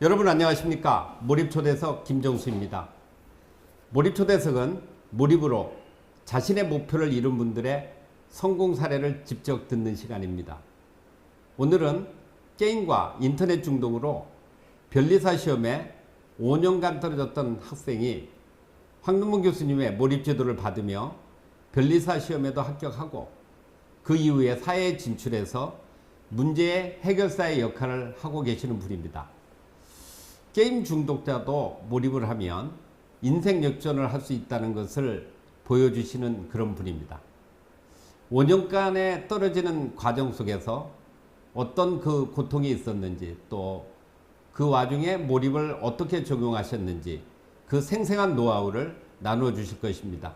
여러분 안녕하십니까? 몰입초대석 김정수입니다. 몰입초대석은 몰입으로 자신의 목표를 이룬 분들의 성공 사례를 직접 듣는 시간입니다. 오늘은 게임과 인터넷 중독으로 변리사 시험에 5년간 떨어졌던 학생이 황금문 교수님의 몰입지도를 받으며 변리사 시험에도 합격하고 그 이후에 사회에 진출해서 문제의 해결사의 역할을 하고 계시는 분입니다. 게임 중독자도 몰입을 하면 인생 역전을 할 수 있다는 것을 보여주시는 그런 분입니다. 5년간의 떨어지는 과정 속에서 어떤 그 고통이 있었는지, 또 그 와중에 몰입을 어떻게 적용하셨는지 그 생생한 노하우를 나누어 주실 것입니다.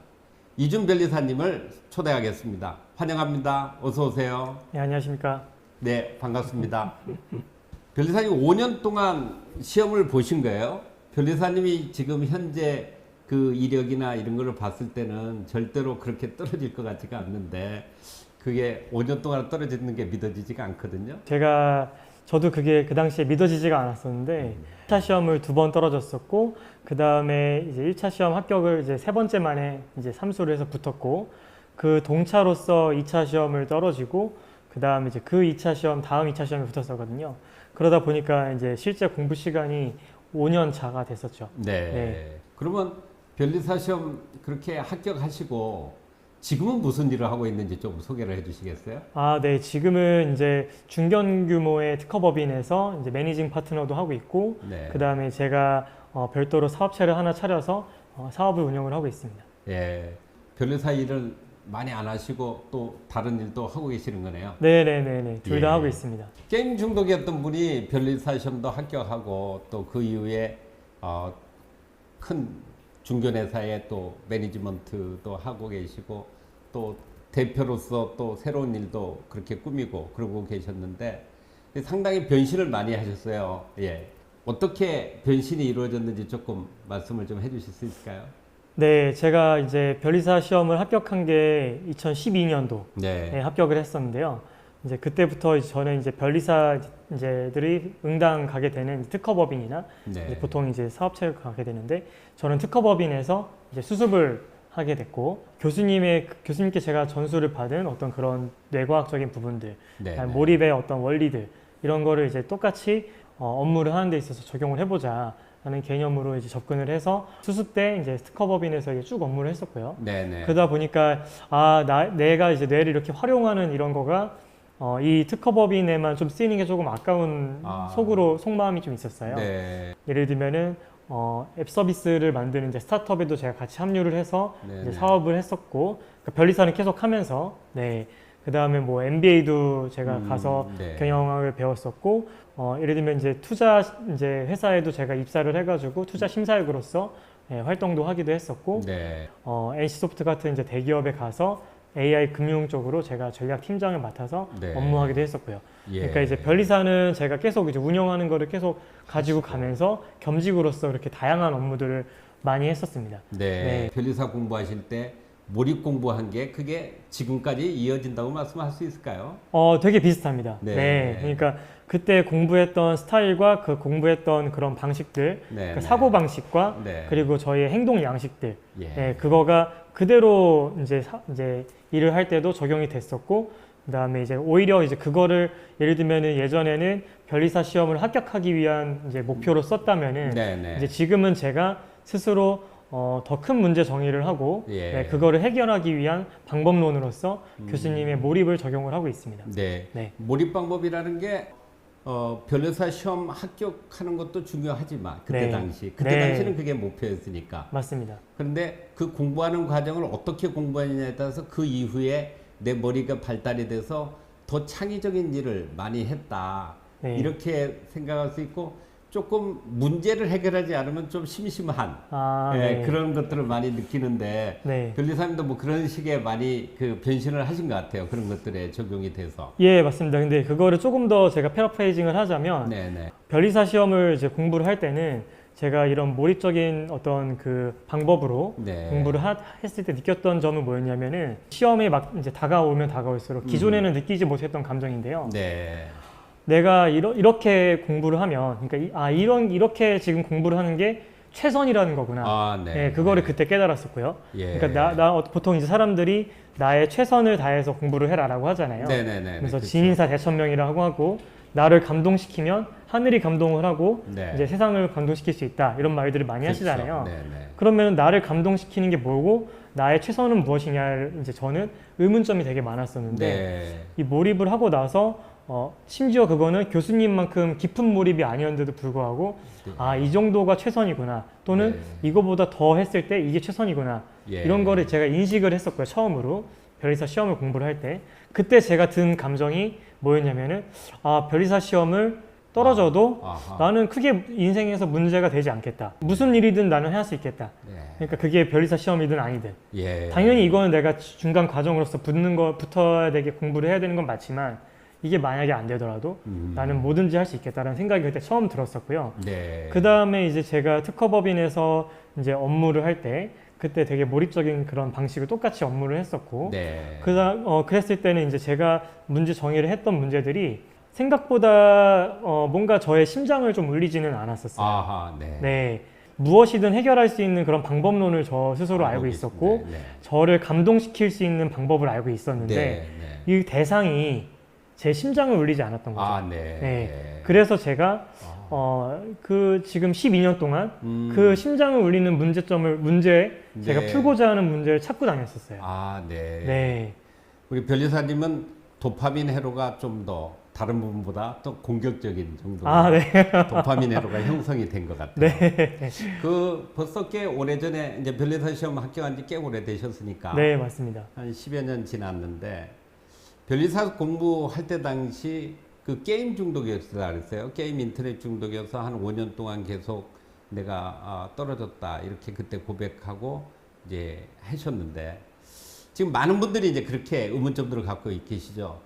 이준 변리사님을 초대하겠습니다. 환영합니다. 어서 오세요. 네, 안녕하십니까. 네, 반갑습니다. 변리사님 5년 동안 시험을 보신 거예요? 변리사님이 지금 현재 그 이력이나 이런 거를 봤을 때는 절대로 그렇게 떨어질 것 같지가 않는데 그게 5년 동안 떨어지는 게 믿어지지가 않거든요. 저도 그게 그 당시에 믿어지지가 않았었는데 1차 시험을 2번 떨어졌었고 그 다음에 이제 1차 시험 합격을 이제 3번째 만에 이제 삼수를 해서 붙었고 그 동차로서 2차 시험을 떨어지고 그 다음에 이제 그 2차 시험 다음 2차 시험에 붙었었거든요. 그러다 보니까 이제 실제 공부 시간이 5년 차가 됐었죠. 네. 그러면 변리사 시험 그렇게 합격하시고 지금은 무슨 일을 하고 있는지 좀 소개를 해주시겠어요? 네. 지금은 이제 중견 규모의 특허법인에서 이제 매니징 파트너도 하고 있고, 네. 그 다음에 제가 별도로 사업체를 하나 차려서 사업을 운영을 하고 있습니다. 예. 변리사 일을 많이 안 하시고 또 다른 일도 하고 계시는 거네요. 네네네네. 둘 다 예. 하고 있습니다. 게임 중독이었던 분이 변리사 시험도 합격하고 또 그 이후에 큰 중견회사에 또 매니지먼트도 하고 계시고 또 대표로서 또 새로운 일도 그렇게 꾸미고 그러고 계셨는데 상당히 변신을 많이 하셨어요. 예. 어떻게 변신이 이루어졌는지 조금 말씀을 좀 해주실 수 있을까요? 네, 제가 이제 변리사 시험을 합격한 게 2012년도에 네. 합격을 했었는데요. 이제 그때부터 저는 이제 변리사들이 응당 가게 되는 특허법인이나 네. 이제 보통 이제 사업체를 가게 되는데 저는 특허법인에서 이제 수습을 하게 됐고 교수님께 제가 전수를 받은 어떤 그런 뇌과학적인 부분들, 네. 몰입의 어떤 원리들 이런 거를 이제 똑같이 업무를 하는 데 있어서 적용을 해보자. 라는 개념으로 이제 접근을 해서 수습 때 이제 특허법인에서 이제 쭉 업무를 했었고요. 네네. 그러다 보니까 내가 이제 뇌를 이렇게 활용하는 이런 거가 이 특허법인에만 좀 쓰이는 게 조금 아까운 속마음이 좀 있었어요. 네. 예를 들면은 앱 서비스를 만드는 이제 스타트업에도 제가 같이 합류를 해서 이제 사업을 했었고 그러니까 변리사는 계속 하면서 그 다음에 뭐 MBA도 제가 가서 네. 경영학을 배웠었고 예를 들면 이제 투자 이제 회사에도 제가 입사를 해가지고 투자 심사역으로서 활동도 하기도 했었고 네. NC소프트 같은 이제 대기업에 가서 AI 금융 쪽으로 제가 전략 팀장을 맡아서 네. 업무하기도 했었고요. 예. 그러니까 이제 변리사는 제가 계속 이제 운영하는 거를 계속 가지고 가면서 겸직으로서 그렇게 다양한 업무들을 많이 했었습니다. 네. 변리사 공부하실 때 몰입 공부한 게 그게 지금까지 이어진다고 말씀할 수 있을까요? 되게 비슷합니다. 네. 그러니까 그때 공부했던 스타일과 그 공부했던 그런 방식들, 네. 그 사고 방식과 네. 그리고 저희의 행동 양식들, 예. 그거가 그대로 이제 일을 할 때도 적용이 됐었고, 그다음에 이제 오히려 이제 그거를 예를 들면은 예전에는 변리사 시험을 합격하기 위한 이제 목표로 썼다면은 네네. 이제 지금은 제가 스스로 더 큰 문제 정의를 하고 예. 그거를 해결하기 위한 방법론으로서 교수님의 몰입을 적용을 하고 있습니다. 네. 네. 몰입 방법이라는 게 변리사 시험 합격하는 것도 중요하지만 그때 당시는 그게 목표였으니까. 맞습니다. 그런데 그 공부하는 과정을 어떻게 공부하느냐에 따라서 그 이후에 내 머리가 발달이 돼서 더 창의적인 일을 많이 했다. 네. 이렇게 생각할 수 있고 조금 문제를 해결하지 않으면 좀 심심한 네. 그런 것들을 많이 느끼는데 네. 변리사님도 뭐 그런 식의 많이 그 변신을 하신 것 같아요. 그런 것들에 적용이 돼서. 예, 맞습니다. 근데 그거를 조금 더 제가 패러프레이징을 하자면 네네. 변리사 시험을 이제 공부를 할 때는 제가 이런 몰입적인 어떤 그 방법으로 네. 공부를 했을 때 느꼈던 점은 뭐였냐면은 시험이 막 이제 다가오면 다가올수록 기존에는 느끼지 못했던 감정인데요. 네. 내가 이렇게 공부를 하면, 그러니까 이렇게 지금 공부를 하는 게 최선이라는 거구나. 아, 네. 예, 그거를 그때 깨달았었고요. 예. 그러니까 보통 이제 사람들이 나의 최선을 다해서 공부를 해라라고 하잖아요. 네네네. 그래서 그렇죠. 진인사 대천명이라고 하고, 나를 감동시키면 하늘이 감동을 하고 네. 이제 세상을 감동시킬 수 있다, 이런 말들을 많이 그렇죠. 하시잖아요. 네네. 그러면 나를 감동시키는 게 뭐고 나의 최선은 무엇이냐를 이제 저는 의문점이 되게 많았었는데, 네. 이 몰입을 하고 나서 심지어 그거는 교수님만큼 깊은 몰입이 아니었는데도 불구하고 네. 아, 이 정도가 최선이구나, 또는 네. 이거보다 더 했을 때 이게 최선이구나, 예. 이런 거를 제가 인식을 했었고요. 처음으로 변리사 시험을 공부를 할 때 그때 제가 든 감정이 뭐였냐면은, 아, 변리사 시험을 떨어져도 아하. 나는 크게 인생에서 문제가 되지 않겠다, 무슨 일이든 나는 할 수 있겠다. 네. 그러니까 그게 변리사 시험이든 아니든 예. 당연히 이거는 내가 중간 과정으로서 붙어야 되게 공부를 해야 되는 건 맞지만, 이게 만약에 안 되더라도 나는 뭐든지 할 수 있겠다라는 생각이 그때 처음 들었었고요. 네. 그 다음에 이제 제가 특허법인에서 이제 업무를 할 때 그때 되게 몰입적인 그런 방식을 똑같이 업무를 했었고, 네. 그랬을 때는 이제 제가 문제 정의를 했던 문제들이 생각보다 뭔가 저의 심장을 좀 울리지는 않았었어요. 아하. 네. 네. 무엇이든 해결할 수 있는 그런 방법론을 저 스스로 알고 있었고, 네. 네. 저를 감동시킬 수 있는 방법을 알고 있었는데, 네. 이 대상이 제 심장을 울리지 않았던 거죠. 아, 네. 네. 그래서 제가 지금 12년 동안 그 심장을 울리는 제가 네. 풀고자 하는 문제를 찾고 다녔었어요. 아, 네. 네. 우리 변리사님은 도파민 회로가 좀 더 다른 부분보다 또 공격적인 정도로 아, 네. 도파민 회로가 형성이 된 것 같아요. 네. 그 벌써 꽤 오래전에 이제 변리사 시험 합격한 지 꽤 오래 되셨으니까 네, 맞습니다. 한 10여 년 지났는데, 변리사 공부할 때 당시 그 게임 중독이었다 그랬어요. 게임 인터넷 중독이어서 한 5년 동안 계속 내가 떨어졌다, 이렇게 그때 고백하고 이제 하셨는데, 지금 많은 분들이 이제 그렇게 의문점들을 갖고 계시죠.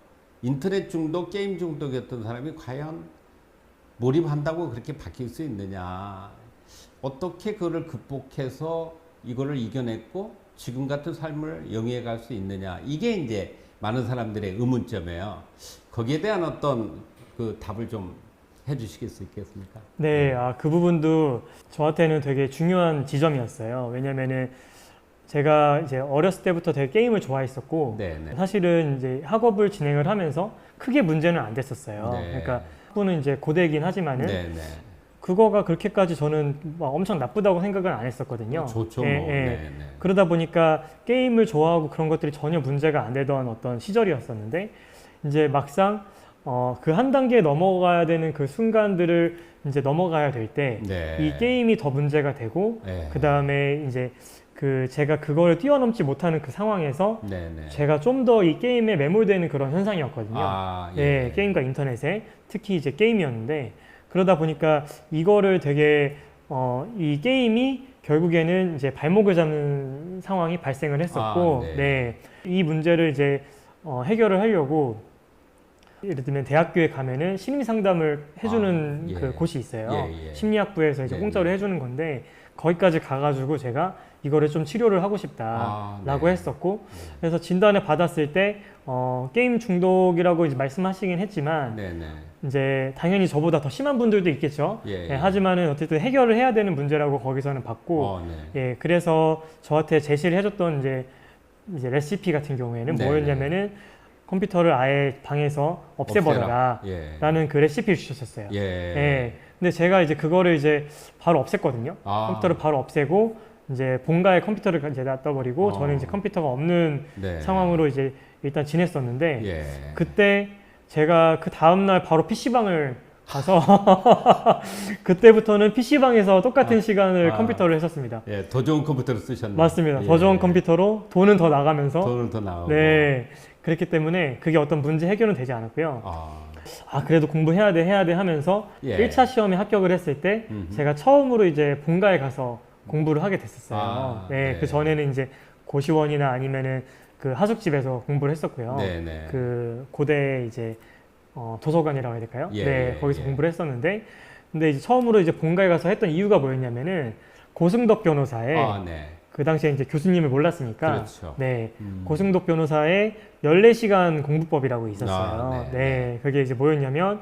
인터넷 중독, 게임 중독이었던 사람이 과연 몰입한다고 그렇게 바뀔 수 있느냐, 어떻게 그거를 극복해서 이거를 이겨냈고 지금 같은 삶을 영위해 갈 수 있느냐, 이게 이제 많은 사람들의 의문점이에요. 거기에 대한 어떤 그 답을 좀 해주실 수 있겠습니까? 네, 그 부분도 저한테는 되게 중요한 지점이었어요. 왜냐면은 제가 이제 어렸을 때부터 되게 게임을 좋아했었고, 네네. 사실은 이제 학업을 진행을 하면서 크게 문제는 안 됐었어요. 네. 그러니까 학부는 이제 고대이긴 하지만은 네네. 그거가 그렇게까지 저는 막 엄청 나쁘다고 생각은 안 했었거든요. 좋죠. 예, 뭐. 예. 네네. 그러다 보니까 게임을 좋아하고 그런 것들이 전혀 문제가 안 되던 어떤 시절이었었는데, 이제 막상 그 한 단계 넘어가야 되는 그 순간들을 이제 넘어가야 될 때 이 네. 게임이 더 문제가 되고, 네. 그 다음에 이제 제가 그걸 뛰어넘지 못하는 그 상황에서 네네. 제가 좀 더 이 게임에 매몰되는 그런 현상이었거든요. 아, 예, 게임과 인터넷에, 특히 이제 게임이었는데, 그러다 보니까 이거를 되게 이 게임이 결국에는 이제 발목을 잡는 상황이 발생을 했었고, 네. 네, 이 문제를 이제 해결을 하려고, 예를 들면 대학교에 가면은 심리 상담을 해주는 예. 그 곳이 있어요. 예, 예. 심리학부에서 이제 네, 공짜로 네. 해주는 건데, 거기까지 가가지고 제가 이거를 좀 치료를 하고 싶다라고 네. 했었고, 그래서 진단을 받았을 때 게임 중독이라고 이제 말씀하시긴 했지만, 네네. 이제 당연히 저보다 더 심한 분들도 있겠죠. 예, 예, 예. 하지만은 어쨌든 해결을 해야 되는 문제라고 거기서는 봤고, 네. 예, 그래서 저한테 제시를 해줬던 이제 레시피 같은 경우에는 네네. 뭐였냐면은, 컴퓨터를 아예 방에서 없애버려라 예. 라는 그 레시피를 주셨었어요. 예. 예. 근데 제가 이제 그거를 이제 바로 없앴거든요. 컴퓨터를 바로 없애고 이제 본가에 컴퓨터를 이제 놔둬버리고, 저는 이제 컴퓨터가 없는 네. 상황으로 이제 일단 지냈었는데, 예. 그때 제가 그 다음날 바로 PC방을 가서 그때부터는 PC방에서 똑같은 시간을 컴퓨터를 했었습니다. 예, 더 좋은 컴퓨터를 쓰셨네요. 맞습니다. 예. 더 좋은 컴퓨터로 돈은 더 나가면서, 돈은 더 나오고. 네, 그렇기 때문에 그게 어떤 문제 해결은 되지 않았고요. 그래도 공부해야 돼 하면서 예. 1차 시험에 합격을 했을 때 제가 처음으로 이제 본가에 가서 공부를 하게 됐었어요. 네, 네. 그 전에는 이제 고시원이나 아니면은 그 하숙집에서 공부를 했었고요. 네네. 그 고대 이제 도서관이라고 해야 될까요? 예, 네, 예, 거기서 예. 공부를 했었는데, 근데 이제 처음으로 이제 본가에 가서 했던 이유가 뭐였냐면은, 고승덕 변호사의 네. 그 당시에 이제 교수님을 몰랐으니까, 그렇죠. 네, 고승덕 변호사의 14시간 공부법이라고 있었어요. 아, 네, 네, 그게 이제 뭐였냐면,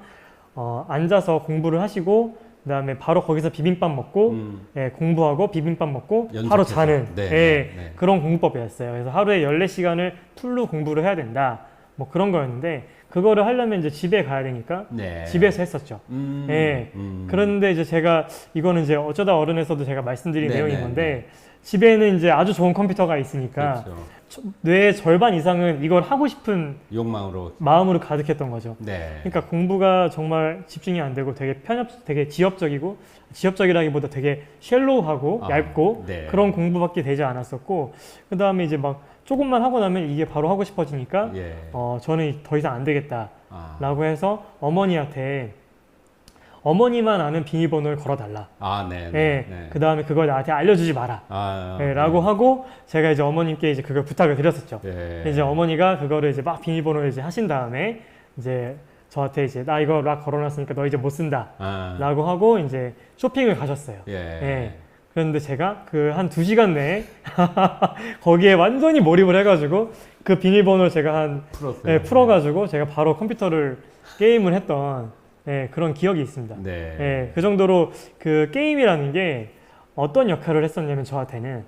앉아서 공부를 하시고 그다음에 바로 거기서 비빔밥 먹고 예, 공부하고 비빔밥 먹고 바로 연속해서. 자는 네, 예, 네. 그런 공부법이었어요. 그래서 하루에 14시간을 풀로 공부를 해야 된다. 뭐 그런 거였는데 그거를 하려면 이제 집에 가야 되니까 네. 집에서 했었죠. 예. 그런데 이제 제가 이거는 이제 어쩌다 어른에서도 제가 말씀드린 네, 내용인 네, 건데 집에는 이제 아주 좋은 컴퓨터가 있으니까 그렇죠. 뇌의 절반 이상은 이걸 하고 싶은 욕망으로. 마음으로 가득했던 거죠. 네. 그러니까 공부가 정말 집중이 안 되고 되게 지엽적이고 지엽적이라기보다 되게 쉘로우하고 얇고 네. 그런 공부밖에 되지 않았었고 그 다음에 이제 막 조금만 하고 나면 이게 바로 하고 싶어지니까 예. 저는 더 이상 안 되겠다라고 아. 해서 어머니한테 어머니만 아는 비밀번호를 걸어달라. 네. 예. 네. 그 다음에 그걸 나한테 알려주지 마라. 예, 라고 하고 제가 이제 어머님께 이제 그걸 부탁을 드렸었죠. 예. 이제 어머니가 그거를 이제 막 비밀번호를 이제 하신 다음에 이제 저한테 이제 나 이거 락 걸어놨으니까 너 이제 못 쓴다. 라고 하고 이제 쇼핑을 가셨어요. 예. 예. 그런데 제가 그 한 2시간 내에 거기에 완전히 몰입을 해가지고 그 비밀번호를 제가 풀었어요. 예, 풀어가지고 제가 바로 컴퓨터를 게임을 했던 예, 그런 기억이 있습니다. 네. 예, 그 정도로 그 게임이라는 게 어떤 역할을 했었냐면 저한테는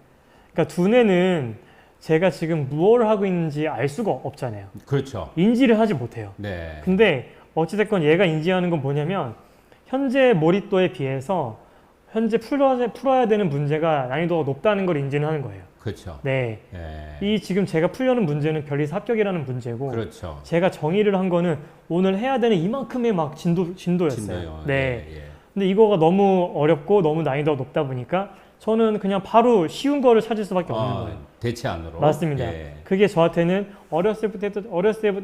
그러니까 두뇌는 제가 지금 무엇을 하고 있는지 알 수가 없잖아요. 그렇죠. 인지를 하지 못해요. 네. 근데 어찌됐건 얘가 인지하는 건 뭐냐면 현재 몰입도에 비해서 현재 풀어야 되는 문제가 난이도가 높다는 걸 인지는 하는 거예요. 그렇죠. 네. 예. 이 지금 제가 풀려는 문제는 별리사 합격이라는 문제고 그렇죠. 제가 정의를 한 거는 오늘 해야 되는 이만큼의 막 진도였어요. 진도요. 네. 예. 예. 근데 이거가 너무 어렵고 너무 난이도가 높다 보니까 저는 그냥 바로 쉬운 거를 찾을 수밖에 없는 거예요. 대체안으로. 맞습니다. 예. 그게 저한테는 어렸을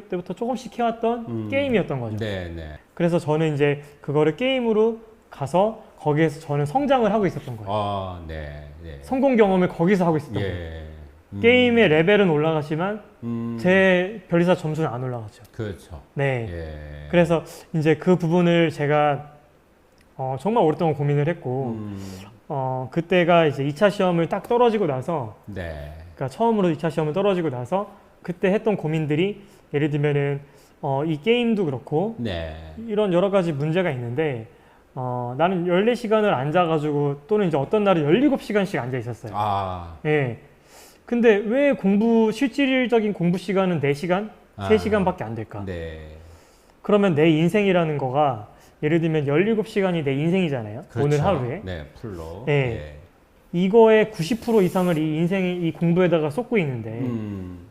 때부터 조금씩 해왔던 게임이었던 거죠. 네, 네. 그래서 저는 이제 그거를 게임으로 가서 거기에서 저는 성장을 하고 있었던 거예요. 네, 네. 성공 경험을 거기서 하고 있었던 거예요. 예. 게임의 레벨은 올라가지만 제 별리사 점수는 안 올라가죠. 그렇죠. 네. 예. 그래서 이제 그 부분을 제가 정말 오랫동안 고민을 했고 그때가 이제 2차 시험을 딱 떨어지고 나서 네. 그러니까 처음으로 2차 시험을 떨어지고 나서 그때 했던 고민들이 예를 들면은 이 게임도 그렇고 네. 이런 여러 가지 문제가 있는데 나는 14시간을 앉아가지고 또는 이제 어떤 날은 17시간씩 앉아 있었어요. 예. 근데 왜 실질적인 공부 시간은 4시간? 3시간밖에 안 될까? 네. 그러면 내 인생이라는 거가 예를 들면 17시간이 내 인생이잖아요. 그렇죠. 오늘 하루에. 네, 풀로. 네. 예. 이거의 90% 이상을 이 인생의 이 공부에다가 쏟고 있는데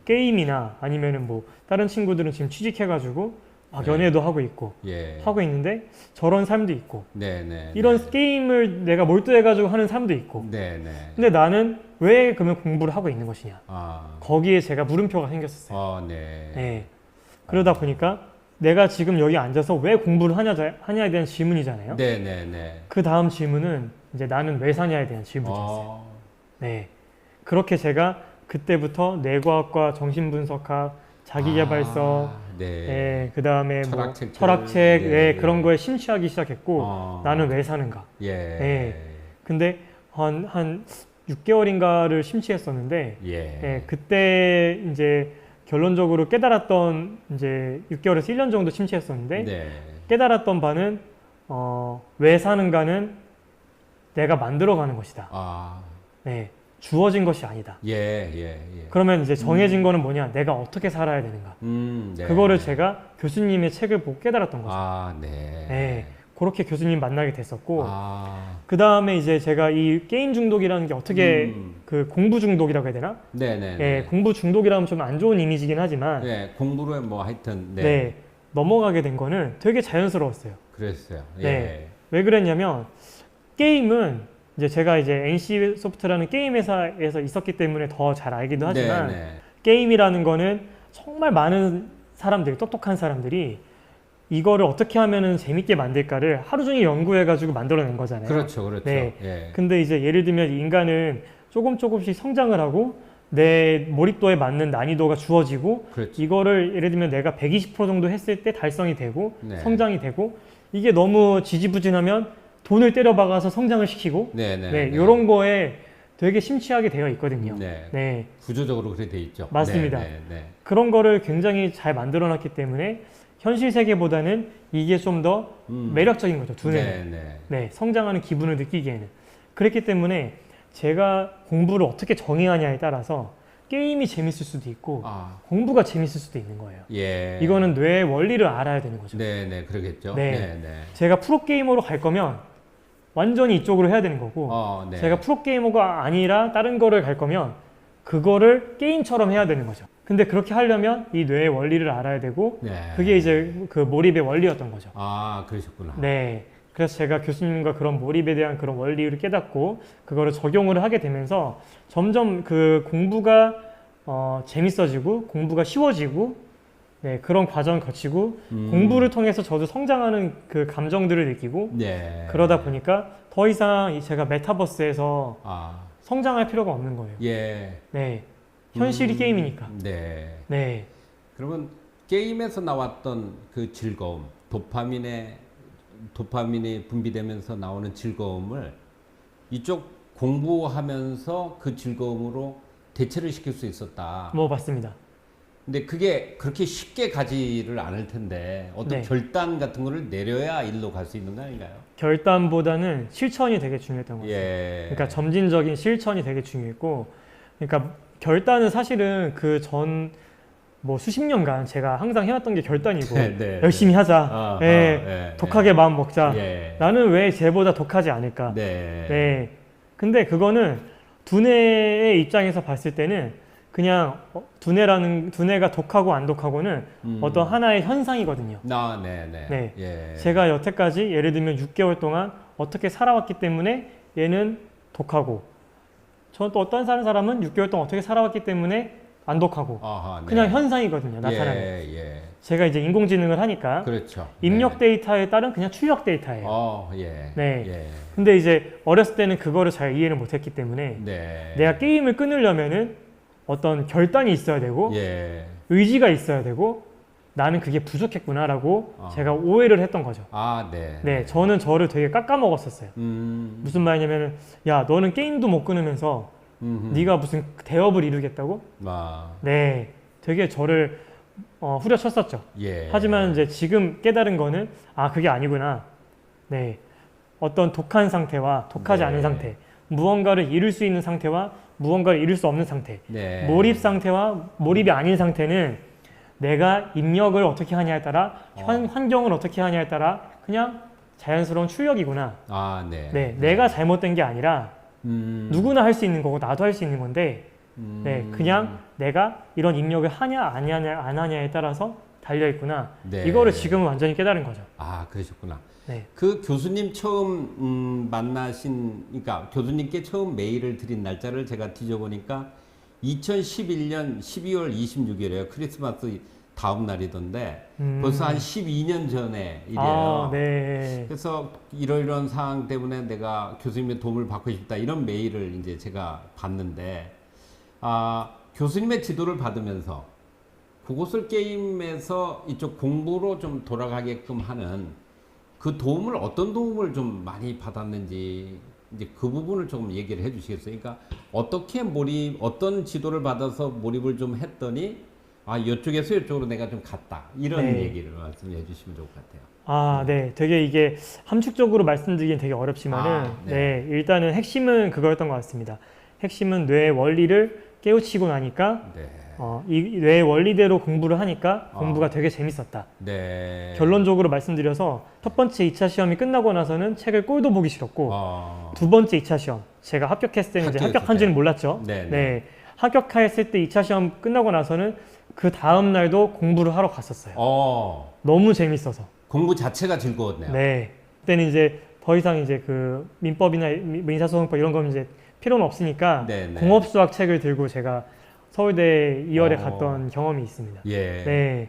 게임이나 아니면은 뭐 다른 친구들은 지금 취직해가지고 막 네. 연애도 하고 있고 예. 하고 있는데 저런 삶도 있고 네, 네. 이런 네. 게임을 내가 몰두해가지고 하는 삶도 있고 네, 네. 근데 나는 왜 그러면 공부를 하고 있는 것이냐 거기에 제가 물음표가 생겼었어요. 네. 네. 그러다 보니까 내가 지금 여기 앉아서 왜 공부를 하냐에 대한 질문이잖아요. 네, 네, 네. 그 다음 질문은 이제 나는 왜 사냐에 대한 질문이었어요. 네. 그렇게 제가 그때부터 뇌과학과 정신분석학, 자기계발서, 네. 예, 그 다음에 뭐 철학책들. 철학책, 예, 예, 예. 그런 거에 심취하기 시작했고 나는 왜 사는가. 예. 예. 근데 한 6개월인가를 심취했었는데 예. 예, 그때 이제 결론적으로 깨달았던 이제 6개월에서 1년 정도 심취했었는데 네. 깨달았던 바는 왜 사는가는 내가 만들어가는 것이다. 네, 주어진 것이 아니다. 예, 예, 예. 그러면 이제 정해진 거는 뭐냐? 내가 어떻게 살아야 되는가? 네. 그거를 제가 교수님의 책을 보고 깨달았던 거죠. 네. 네, 그렇게 교수님 만나게 됐었고 아. 그 다음에 이제 제가 이 게임 중독이라는 게 어떻게 그 공부 중독이라고 해야 되나? 네네. 예, 공부 중독이라면 좀 안 좋은 이미지긴 하지만 네, 공부를 뭐 하여튼 네. 네, 넘어가게 된 거는 되게 자연스러웠어요. 그랬어요. 예. 네. 왜 그랬냐면 게임은 이제 제가 이제 NC 소프트라는 게임 회사에서 있었기 때문에 더 잘 알기도 하지만 네네. 게임이라는 거는 정말 많은 사람들이 똑똑한 사람들이 이거를 어떻게 하면은 재밌게 만들까를 하루 종일 연구해가지고 만들어낸 거잖아요. 그렇죠, 그렇죠. 네. 예. 근데 이제 예를 들면 인간은 조금씩 성장을 하고 내 몰입도에 맞는 난이도가 주어지고 그렇죠. 이거를 예를 들면 내가 120% 정도 했을 때 달성이 되고 네. 성장이 되고 이게 너무 지지부진하면 돈을 때려박아서 성장을 시키고 네네. 네, 이런 거에 되게 심취하게 되어 있거든요. 네. 네. 구조적으로 그렇게 돼 있죠. 맞습니다. 네, 네, 네. 그런 거를 굉장히 잘 만들어 놨기 때문에 현실 세계보다는 이게 좀 더 매력적인 거죠. 두뇌는. 네, 네. 네, 성장하는 기분을 느끼기에는. 그렇기 때문에 제가 공부를 어떻게 정의하냐에 따라서 게임이 재밌을 수도 있고 아, 공부가 재밌을 수도 있는 거예요. 예. 이거는 뇌의 원리를 알아야 되는 거죠. 네, 네, 그러겠죠. 네. 네, 네. 제가 프로게이머로 갈 거면 완전히 이쪽으로 해야 되는 거고 네. 제가 프로게이머가 아니라 다른 거를 갈 거면 그거를 게임처럼 해야 되는 거죠. 근데 그렇게 하려면 이 뇌의 원리를 알아야 되고 네. 그게 이제 그 몰입의 원리였던 거죠. 아, 그러셨구나. 네. 그래서 제가 교수님과 그런 몰입에 대한 그런 원리를 깨닫고 그거를 적용을 하게 되면서 점점 그 공부가 재밌어지고 공부가 쉬워지고 네, 그런 과정을 거치고 공부를 통해서 저도 성장하는 그 감정들을 느끼고 네. 그러다 보니까 더 이상 제가 메타버스에서 아, 성장할 필요가 없는 거예요. 예. 네. 현실이 게임이니까. 네. 네. 그러면 게임에서 나왔던 그 즐거움, 도파민이 분비되면서 나오는 즐거움을 이쪽 공부하면서 그 즐거움으로 대체를 시킬 수 있었다. 뭐 맞습니다. 근데 그게 그렇게 쉽게 가지를 않을 텐데 어떤 네. 결단 같은 거를 내려야 일로 갈 수 있는 거 아닌가요? 결단보다는 실천이 되게 중요했던 것 같아요. 예. 그러니까 점진적인 실천이 되게 중요했고, 그러니까 결단은 사실은 그 전 뭐 수십 년간 제가 항상 해왔던 게 결단이고 네, 네, 열심히 하자, 아하, 예, 예, 독하게 마음 먹자. 예. 나는 왜 쟤보다 독하지 않을까? 네. 네. 근데 그거는 두뇌의 입장에서 봤을 때는 그냥 두뇌가 독하고 안 독하고는 어떤 하나의 현상이거든요. 아, 네, 네. 네. 예. 제가 여태까지 예를 들면 6개월 동안 어떻게 살아왔기 때문에 얘는 독하고 저는 또 어떤 사람은 6개월 동안 어떻게 살아왔기 때문에 안 독하고 아하, 네. 그냥 현상이거든요. 나타나는. 예, 예. 제가 이제 인공지능을 하니까 그렇죠. 입력 네. 데이터에 따른 그냥 출력 데이터예요. 예. 네. 예. 근데 이제 어렸을 때는 그거를 잘 이해를 못했기 때문에 네. 내가 게임을 끊으려면은 어떤 결단이 있어야 되고 예. 의지가 있어야 되고 나는 그게 부족했구나라고 제가 오해를 했던 거죠. 아, 네. 네, 저는 저를 되게 깎아먹었었어요. 무슨 말이냐면은 야 너는 게임도 못 끊으면서 네가 무슨 대업을 이루겠다고? 아, 네, 되게 저를 후려쳤었죠. 예. 하지만 이제 지금 깨달은 거는 아 그게 아니구나. 네, 어떤 독한 상태와 독하지 네. 않은 상태, 무언가를 이룰 수 있는 상태와 무언가를 이룰 수 없는 상태, 네. 몰입 상태와 몰입이 아닌 상태는 내가 입력을 어떻게 하냐에 따라 환경을 어떻게 하냐에 따라 그냥 자연스러운 출력이구나. 아, 네. 네, 내가 잘못된 게 아니라 누구나 할 수 있는 거고 나도 할 수 있는 건데 네, 그냥 내가 이런 입력을 하냐 안 하냐에 따라서 달려 있구나. 네. 이거를 지금은 완전히 깨달은 거죠. 아, 그러셨구나. 네. 그 교수님 처음 그러니까 교수님께 처음 메일을 드린 날짜를 제가 뒤져보니까 2011년 12월 26일이에요. 크리스마스 다음 날이던데 벌써 한 12년 전에 일이에요. 아, 네. 그래서 이런 상황 때문에 내가 교수님의 도움을 받고 싶다 이런 메일을 이제 제가 봤는데 교수님의 지도를 받으면서 그것을 게임에서 이쪽 공부로 좀 돌아가게끔 하는 그 도움을 어떤 도움을 좀 많이 받았는지 이제 그 부분을 조금 얘기를 해주시겠어요? 그러니까 어떻게 어떤 지도를 받아서 몰입을 좀 했더니 이쪽에서 이쪽으로 내가 좀 갔다 이런 네. 얘기를 말씀해 주시면 좋을 것 같아요. 아, 네. 되게 이게 함축적으로 말씀드리긴 되게 어렵지만은 네. 네, 일단은 핵심은 그거였던 것 같습니다. 핵심은 뇌의 원리를 깨우치고 나니까 네. 이 뇌의 원리대로 공부를 하니까 공부가 되게 재밌었다. 네. 결론적으로 말씀드려서 첫 번째 2차 시험이 끝나고 나서는 책을 꼴도 보기 싫었고 어, 두 번째 2차 시험 제가 합격했을 때는 이제 합격했을 합격한 줄은 때. 몰랐죠. 네, 네. 네. 합격했을 때 2차 시험 끝나고 나서는 그 다음 날도 공부를 하러 갔었어요. 너무 재밌어서. 공부 자체가 즐거웠네요. 네. 그때는 이제 더 이상 이제 그 민법이나 민사소송법 이런 건 이제 필요는 없으니까 네, 네. 공업수학 책을 들고 제가 서울대 2월에 어. 갔던 경험이 있습니다. 예. 네.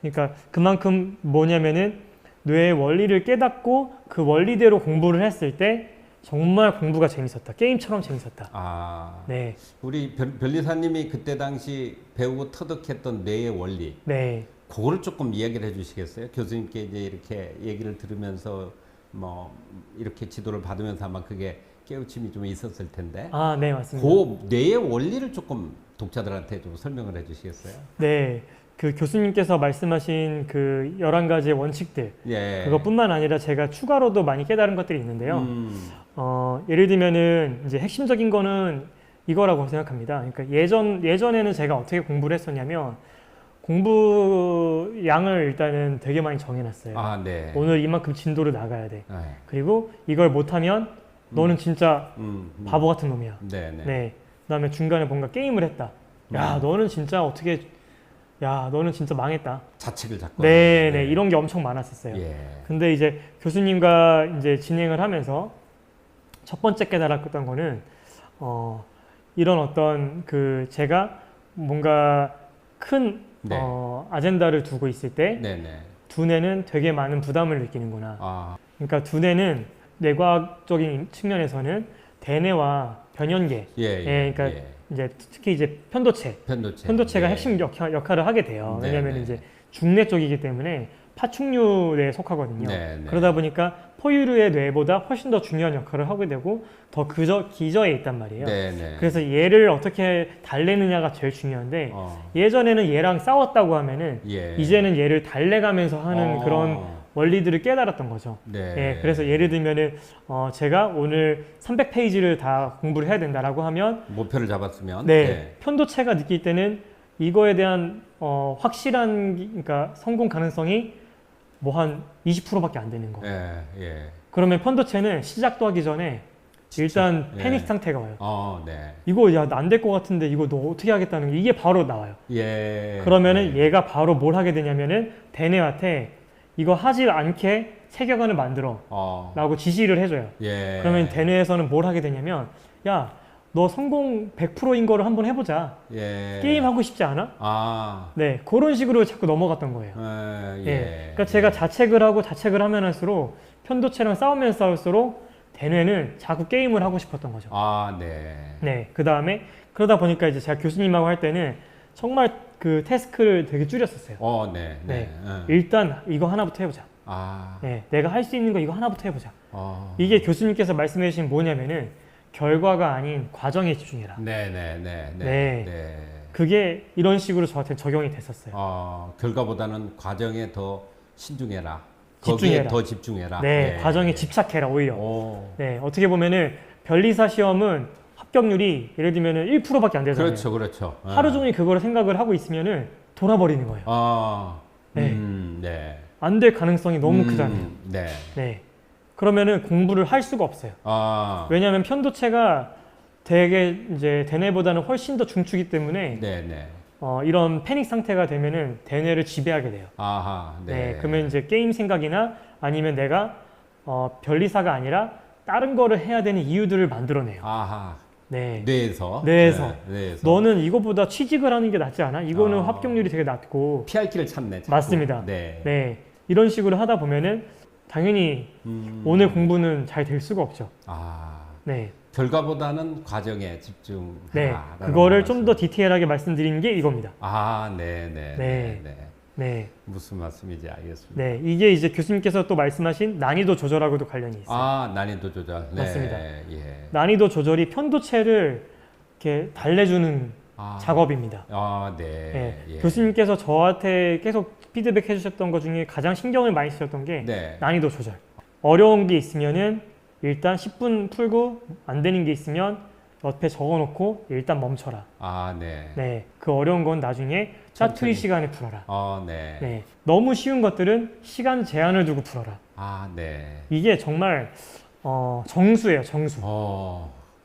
그러니까 그만큼 뭐냐면은 뇌의 원리를 깨닫고 그 원리대로 공부를 했을 때 정말 공부가 재밌었다. 게임처럼 재밌었다. 네. 우리 변리사님이 그때 당시 배우고 터득했던 뇌의 원리. 네. 그거를 조금 이야기를 해주시겠어요? 교수님께 이제 이렇게 얘기를 들으면서 뭐 이렇게 지도를 받으면서 아마 그게 깨우침이 좀 있었을 텐데. 아, 네, 맞습니다. 그 뇌의 원리를 조금 독자들한테 좀 설명을 해주시겠어요? 네. 그 교수님께서 말씀하신 그 11가지의 원칙들 예. 그것뿐만 아니라 제가 추가로도 많이 깨달은 것들이 있는데요. 예를 들면은 이제 핵심적인 거는 이거라고 생각합니다. 그러니까 예전에는 제가 어떻게 공부를 했었냐면 공부 양을 일단은 되게 많이 정해놨어요. 아, 네. 오늘 이만큼 진도를 나가야 돼. 네. 그리고 이걸 못하면 너는 진짜 바보 같은 놈이야. 네네. 네. 그다음에 중간에 뭔가 게임을 했다. 야, 너는 진짜 어떻게? 야, 너는 진짜 망했다. 자책을 잡고. 네, 이런 게 엄청 많았었어요. 예. 근데 이제 교수님과 이제 진행을 하면서 첫 번째 깨달았던 거는 이런 어떤 그 제가 뭔가 큰 네. 아젠다를 두고 있을 때 네네. 두뇌는 되게 많은 부담을 느끼는구나. 아, 그러니까 두뇌는 뇌과학적인 측면에서는 대뇌와 변연계, 예. 그러니까 이제 특히 이제 편도체가 예. 핵심 역할을 하게 돼요. 네, 왜냐하면 네. 이제 중뇌 쪽이기 때문에 파충류에 속하거든요. 네, 네. 그러다 보니까 포유류의 뇌보다 훨씬 더 중요한 역할을 하게 되고 더 기저에 있단 말이에요. 네네. 그래서 얘를 어떻게 달래느냐가 제일 중요한데 예전에는 얘랑 싸웠다고 하면은 예. 이제는 얘를 달래가면서 하는 그런 원리들을 깨달았던 거죠. 네. 예, 그래서 예를 들면은 제가 오늘 300페이지를 다 공부를 해야 된다라고 하면 목표를 잡았으면. 네, 편도체가 느낄 때는 이거에 대한 확실한 그러니까 성공 가능성이 뭐 한 20%밖에 안 되는 거. 예. 예. 그러면 편도체는 시작도 하기 전에 일단 예. 패닉 상태가 와요. 네. 이거 야, 안 될 것 같은데 이거 너 어떻게 하겠다는 게 이게 바로 나와요. 예. 그러면은 얘가 바로 뭘 하게 되냐면은 대뇌한테 이거 하지 않게 세계관을 만들어 라고 지시를 해줘요. 예. 그러면 대뇌에서는 뭘 하게 되냐면 야, 너 성공 100%인 거를 한번 해보자. 예. 게임 하고 싶지 않아? 네, 그런 식으로 자꾸 넘어갔던 거예요. 예. 그러니까 제가 자책을 하면 할수록 편도체랑 싸우면 싸울수록 대뇌는 자꾸 게임을 하고 싶었던 거죠. 네. 네, 그 다음에 그러다 보니까 이제 제가 교수님하고 할 때는 정말 그 태스크를 되게 줄였었어요. 네. 일단 이거 하나부터 해보자. 네, 내가 할 수 있는 거 이거 하나부터 해보자. 이게 교수님께서 말씀해 주신 뭐냐면은 결과가 아닌 과정에 집중해라. 네. 그게 이런 식으로 저한테 적용이 됐었어요. 결과보다는 과정에 더 신중해라. 집중해라. 거기에 더 집중해라. 네, 과정에 집착해라 오히려. 네, 어떻게 보면은 변리사 시험은 합격률이 예를 들면은 1%밖에 안 되잖아요. 그렇죠. 하루 종일 그거를 생각을 하고 있으면은 돌아버리는 거예요. 네. 안 될 가능성이 너무 크잖아요. 네. 그러면은 공부를 할 수가 없어요. 왜냐하면 편도체가 되게 이제 대뇌보다는 훨씬 더 중추기 때문에 네. 이런 패닉 상태가 되면은 대뇌를 지배하게 돼요. 네. 그러면 이제 게임 생각이나 아니면 내가 변리사가 아니라 다른 거를 해야 되는 이유들을 만들어내요. 네. 뇌에서. 너는 이거보다 취직을 하는 게 낫지 않아? 이거는 합격률이 되게 낮고. 피할 길을 찾네. 자꾸. 맞습니다. 네. 이런 식으로 하다 보면은 당연히 오늘 공부는 잘 될 수가 없죠. 네. 결과보다는 과정에 집중하라. 네. 그거를 좀 더 디테일하게 말씀드리는 게 이겁니다. 네. 무슨 말씀인지 알겠습니다. 네. 이게 이제 교수님께서 또 말씀하신 난이도 조절하고도 관련이 있어요. 난이도 조절. 네. 맞습니다. 예. 난이도 조절이 편도체를 이렇게 달래주는 작업입니다. 네. 예. 교수님께서 저한테 계속 피드백 해주셨던 것 중에 가장 신경을 많이 쓰셨던 게 난이도 조절. 어려운 게 있으면은 일단 10분 풀고 안 되는 게 있으면 옆에 적어놓고 일단 멈춰라. 네. 그 어려운 건 나중에 짜투리 시간에 풀어라. 네. 너무 쉬운 것들은 시간 제한을 두고 풀어라. 네. 이게 정말 정수예요, 정수.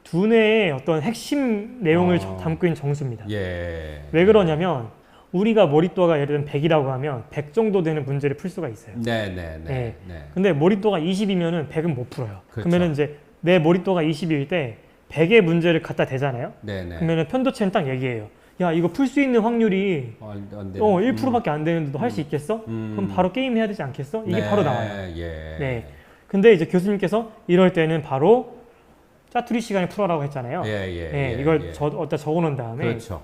두뇌의 어떤 핵심 내용을 담고 있는 정수입니다. 예. 왜 그러냐면 우리가 몰입도가 예를 들면 100이라고 하면 100 정도 되는 문제를 풀 수가 있어요. 네. 근데 몰입도가 20이면은 100은 못 풀어요. 그렇죠. 그러면은 이제 내 몰입도가 20일 때 100의 문제를 갖다 대잖아요. 그러면은 편도체는 딱 얘기해요. 야, 이거 풀 수 있는 확률이 1%밖에 안 되는데 너 할 수 있겠어? 그럼 바로 게임 해야 되지 않겠어? 이게 바로 나와요. 네. 근데 이제 교수님께서 이럴 때는 바로 짜투리 시간에 풀어라고 했잖아요. 이걸 어디다 적어 놓은 다음에 그렇죠.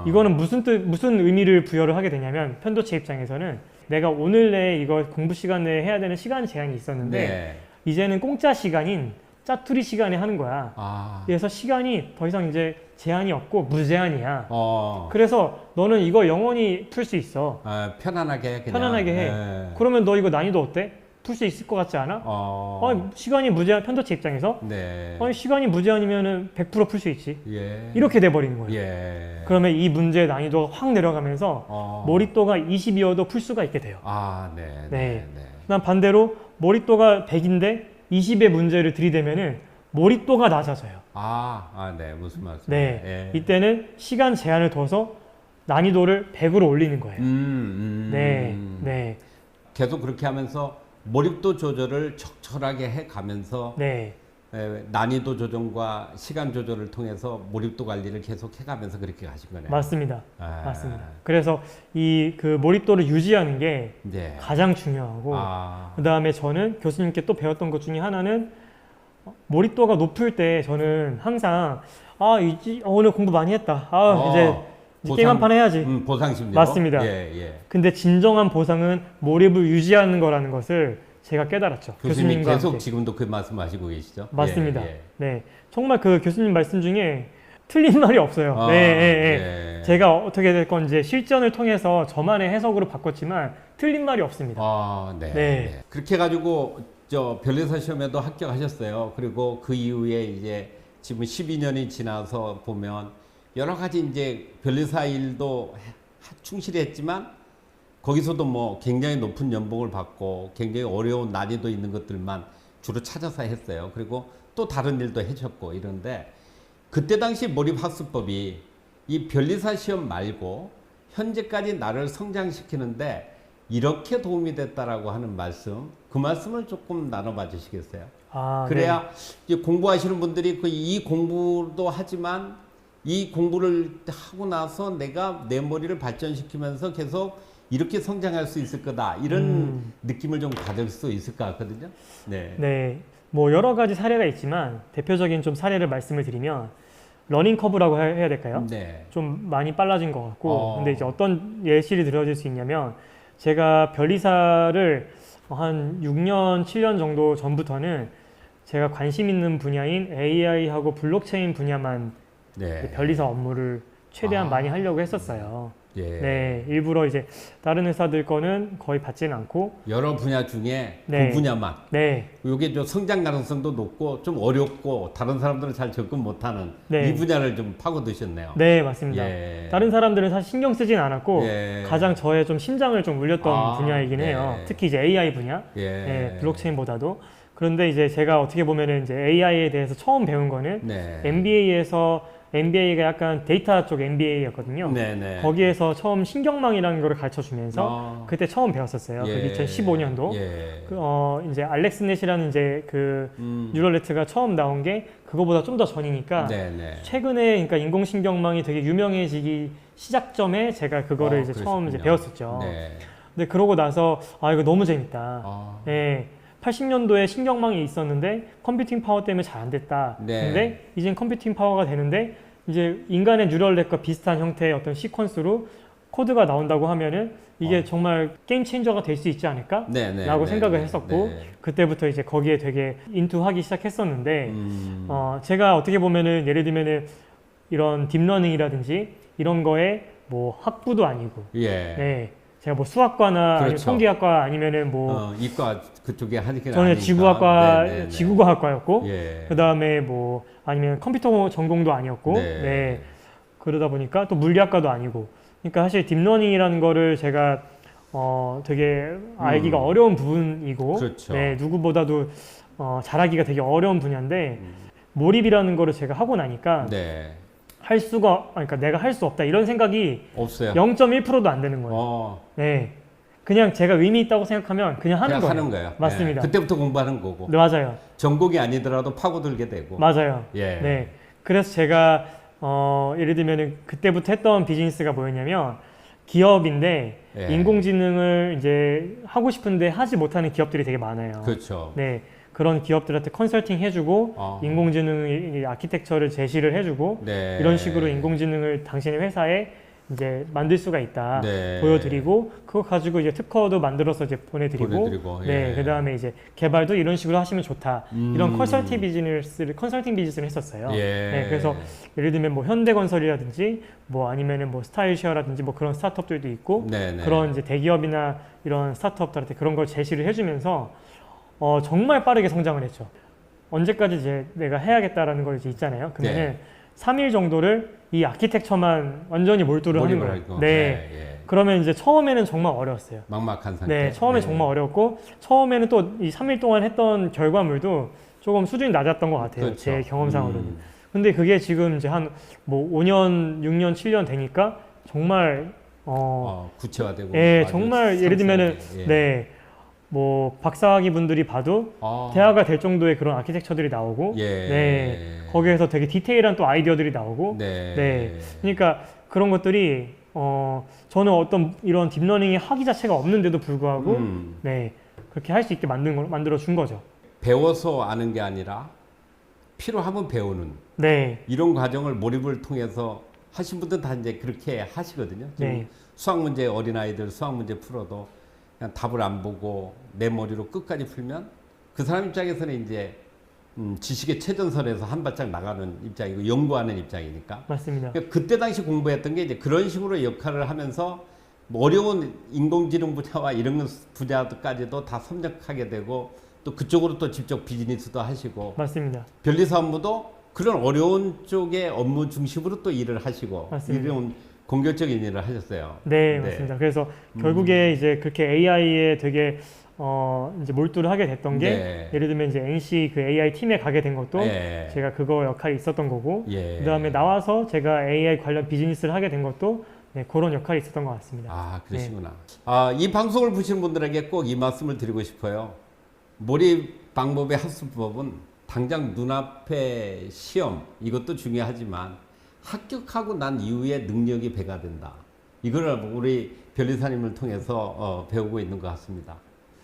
이거는 무슨 의미를 부여를 하게 되냐면 편도체 입장에서는 내가 오늘 내에 이거 공부 시간 내에 해야 되는 시간 제한이 있었는데 이제는 공짜 시간인 짜투리 시간에 하는 거야. 아. 그래서 시간이 더 이상 이제 제한이 없고 무제한이야. 어. 그래서 너는 이거 영원히 풀 수 있어. 아, 편안하게 해, 그냥. 편안하게 해. 예. 그러면 너 이거 난이도 어때? 풀 수 있을 것 같지 않아? 시간이 무제한, 편도체 입장에서 네. 시간이 무제한이면은 100% 풀 수 있지. 예. 이렇게 돼버리는 거예요. 예. 그러면 이 문제의 난이도가 확 내려가면서 몰입도가 20이어도 풀 수가 있게 돼요. 아, 네. 네. 네. 네. 난 반대로 몰입도가 100인데 20의 문제를 들이대면은 몰입도가 낮아져요. 네. 무슨 말씀? 네. 예. 이때는 시간 제한을 둬서 난이도를 100으로 올리는 거예요. 네. 네. 계속 그렇게 하면서 몰입도 조절을 적절하게 해 가면서 네. 난이도 조정과 시간 조절을 통해서 몰입도 관리를 계속 해가면서 그렇게 가신 거네요. 맞습니다. 아. 맞습니다. 그래서 이 그 몰입도를 유지하는 게 네. 가장 중요하고, 그 다음에 저는 교수님께 또 배웠던 것 중에 하나는 몰입도가 높을 때 저는 항상 오늘 공부 많이 했다. 이제 게임 한 판 해야지. 보상심리로. 맞습니다. 예. 근데 진정한 보상은 몰입을 유지하는 거라는 것을 제가 깨달았죠. 교수님이 교수님과 계속 함께. 지금도 그 말씀하시고 계시죠? 맞습니다. 예. 네, 정말 그 교수님 말씀 중에 틀린 말이 없어요. 네. 제가 어떻게 될 건지 실전을 통해서 저만의 해석으로 바꿨지만 틀린 말이 없습니다. 네. 그렇게 해가지고 저 변리사 시험에도 합격하셨어요. 그리고 그 이후에 이제 지금 12년이 지나서 보면 여러 가지 이제 변리사 일도 충실히 했지만 거기서도 뭐 굉장히 높은 연봉을 받고 굉장히 어려운 난이도 있는 것들만 주로 찾아서 했어요. 그리고 또 다른 일도 해줬고 이런데 그때 당시 몰입학습법이 이 변리사 시험 말고 현재까지 나를 성장시키는데 이렇게 도움이 됐다라고 하는 말씀, 그 말씀을 조금 나눠봐 주시겠어요? 그래야 이제 공부하시는 분들이 이 공부도 하지만 이 공부를 하고 나서 내가 내 머리를 발전시키면서 계속 이렇게 성장할 수 있을 거다 이런 느낌을 좀 받을 수 있을 것 같거든요. 네, 뭐 여러 가지 사례가 있지만 대표적인 좀 사례를 말씀을 드리면 러닝 커브라고 해야 될까요? 네. 좀 많이 빨라진 것 같고, 근데 이제 어떤 예시를 들어줄 수 있냐면 제가 변리사를 한 6년, 7년 정도 전부터는 제가 관심 있는 분야인 AI하고 블록체인 분야만 변리사 업무를 최대한 많이 하려고 했었어요. 네, 일부러 이제 다른 회사들 거는 거의 받지는 않고 여러 분야 중에 그 분야만. 이게 좀 성장 가능성도 높고 좀 어렵고 다른 사람들은 잘 접근 못하는 이 분야를 좀 파고드셨네요. 네, 맞습니다. 다른 사람들은 사실 신경 쓰진 않았고 가장 저의 좀 심장을 좀 울렸던 분야이긴 해요. 특히 이제 AI 분야, 블록체인보다도. 그런데 이제 제가 어떻게 보면은 이제 AI에 대해서 처음 배운 거는 MBA가 약간 데이터 쪽 MBA였거든요. 거기에서 처음 신경망이라는 걸 가르쳐 주면서 그때 처음 배웠었어요. 그 2015년도. 이제 알렉스넷이라는 이제 그 뉴럴네트가 처음 나온 게 그거보다 좀 더 전이니까 최근에 그러니까 인공신경망이 되게 유명해지기 시작점에 제가 그거를 이제 처음 이제 배웠었죠. 근데 그러고 나서 이거 너무 재밌다. 80년도에 신경망이 있었는데 컴퓨팅 파워 때문에 잘 안 됐다. 근데 이젠 컴퓨팅 파워가 되는데 이제 인간의 뉴럴넷과 비슷한 형태의 어떤 시퀀스로 코드가 나온다고 하면은 이게 정말 게임 체인저가 될 수 있지 않을까? 라고 생각을 했었고 그때부터 이제 거기에 되게 인투하기 시작했었는데 제가 어떻게 보면은 예를 들면은 이런 딥러닝이라든지 이런 거에 뭐 학부도 아니고 제가 뭐 수학과나 아니면 통계학과 아니면은 뭐 이과 그쪽에 하니까 저는 지구학과 지구과학과였고 그 다음에 뭐 아니면 컴퓨터 전공도 아니었고 그러다 보니까 또 물리학과도 아니고 그러니까 사실 딥러닝이라는 거를 제가 되게 알기가 어려운 부분이고 누구보다도 잘하기가 되게 어려운 분야인데 몰입이라는 거를 제가 하고 나니까 할 수가, 그러니까 내가 할 수 없다 이런 생각이 없어요. 0.1%도 안 되는 거예요. 그냥 제가 의미 있다고 생각하면 그냥 하는 거예요. 맞습니다. 그때부터 공부하는 거고. 맞아요. 전공이 아니더라도 파고들게 되고. 맞아요. 그래서 제가 예를 들면 그때부터 했던 비즈니스가 뭐였냐면 기업인데 인공지능을 이제 하고 싶은데 하지 못하는 기업들이 되게 많아요. 그런 기업들한테 컨설팅 해주고 인공지능 아키텍처를 제시를 해주고 이런 식으로 인공지능을 당신의 회사에 이제 만들 수가 있다 네. 보여드리고 그거 가지고 이제 특허도 만들어서 이제 보내드리고 네, 예. 그다음에 이제 개발도 이런 식으로 하시면 좋다 이런 컨설팅 비즈니스를 했었어요. 예. 네, 그래서 예를 들면 뭐 현대건설이라든지 뭐 아니면은 뭐 스타일쉐어라든지 뭐 그런 스타트업들도 있고 네네. 그런 이제 대기업이나 이런 스타트업들한테 그런 걸 제시를 해주면서 정말 빠르게 성장을 했죠. 언제까지 이제 내가 해야겠다라는 걸 이제 있잖아요. 그러면은 네. 3일 정도를 이 아키텍처만 완전히 몰두를 하는 몰입을 거예요. 하고. 네. 예. 그러면 이제 처음에는 정말 어려웠어요. 막막한 상태. 네, 처음에 네. 정말 어려웠고 처음에는 또 이 3일 동안 했던 결과물도 조금 수준이 낮았던 것 같아요. 그렇죠. 제 경험상으로는. 근데 그게 지금 이제 한 뭐 5년, 6년, 7년 되니까 정말 구체화되고. 예, 아주 정말 예를 들면은 상세하게. 예. 네. 뭐 박사학위 분들이 봐도 대화가 될 정도의 그런 아키텍처들이 나오고 예. 네. 거기에서 되게 디테일한 또 아이디어들이 나오고 네. 네. 그러니까 그런 것들이 저는 어떤 이런 딥러닝의 학위 자체가 없는데도 불구하고 네. 그렇게 할 수 있게 만들어 준 거죠. 배워서 아는 게 아니라 필요하면 배우는 네. 이런 과정을 몰입을 통해서 하신 분들 다 이제 그렇게 하시거든요. 지금 네. 수학 문제 어린아이들 수학 문제 풀어도 그냥 답을 안 보고 내 머리로 끝까지 풀면 그 사람 입장에서는 이제 지식의 최전선에서 한 발짝 나가는 입장이고 연구하는 입장이니까. 맞습니다. 그러니까 그때 당시 공부했던 게 이제 그런 식으로 역할을 하면서 뭐 어려운 인공지능 분야와 이런 분야까지도 다 섭렵하게 되고 또 그쪽으로 또 직접 비즈니스도 하시고 맞습니다. 변리사 업무도 그런 어려운 쪽의 업무 중심으로 또 일을 하시고 맞습니다. 이런 공격적인 일을 하셨어요. 네, 맞습니다. 그래서 결국에 이제 그렇게 AI에 되게 이제 몰두를 하게 됐던 게 네. 예를 들면 이제 NC 그 AI 팀에 가게 된 것도 예. 제가 그거 역할이 있었던 거고 예. 그다음에 나와서 제가 AI 관련 비즈니스를 하게 된 것도 네, 그런 역할이 있었던 것 같습니다. 아, 그러시구나. 이 방송을 보시는 분들에게 꼭 이 말씀을 드리고 싶어요. 몰입 방법의 학습법은 당장 눈앞의 시험 이것도 중요하지만 합격하고 난 이후에 능력이 배가 된다. 이걸 우리 변리사님을 통해서 배우고 있는 것 같습니다.